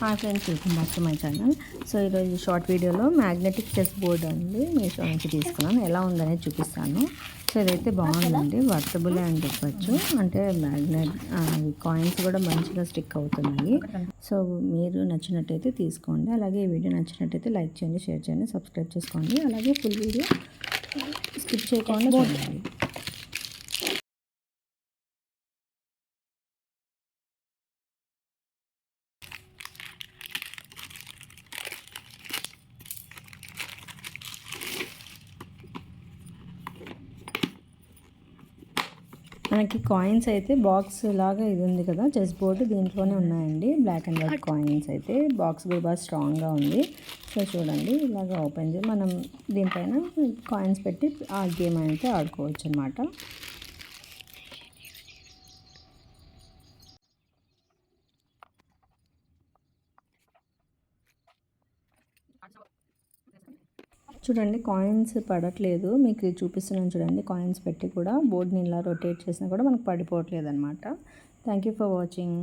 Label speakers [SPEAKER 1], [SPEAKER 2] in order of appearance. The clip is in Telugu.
[SPEAKER 1] Hi friends, welcome back to my channel. So ఈరోజు షార్ట్ వీడియోలో మ్యాగ్నెటిక్ చెస్ బోర్డ్ అండి మీషో నుంచి తీసుకున్నాను. ఎలా ఉందనేది చూపిస్తాను. సో ఇదైతే బాగుందండి, వర్తబులే అని చెప్పచ్చు. అంటే మ్యాగ్నెట్ కాయిన్స్ కూడా మంచిగా స్టిక్ అవుతున్నాయి. సో మీరు నచ్చినట్టయితే తీసుకోండి. అలాగే ఈ వీడియో నచ్చినట్టయితే లైక్ చేయండి, షేర్ చేయండి, సబ్స్క్రైబ్ చేసుకోండి. అలాగే ఫుల్ వీడియో స్కిప్ చేయకుండా చూడండి. మనకి కాయిన్స్ అయితే బాక్స్ లాగా ఇది ఉంది కదా, చెస్ బోర్డు, దీంట్లోనే ఉన్నాయండి. బ్లాక్ అండ్ వైట్ కాయిన్స్ అయితే బాక్స్ కూడా బాగా స్ట్రాంగ్గా ఉంది. సో చూడండి, ఇలాగ ఓపెన్ చేసి మనం దీనిపైన కాయిన్స్ పెట్టి ఆ గేమ్ అయితే ఆడుకోవచ్చు అనమాట. చూడండి, కాయిన్స్ పడట్లేదు, మీకు చూపిస్తున్నాను చూడండి. కాయిన్స్ పెట్టి కూడా బోర్డ్ని ఇలా రొటేట్ చేసినా కూడా మనకు పడిపోవట్లేదు అనమాట. Thank you for watching.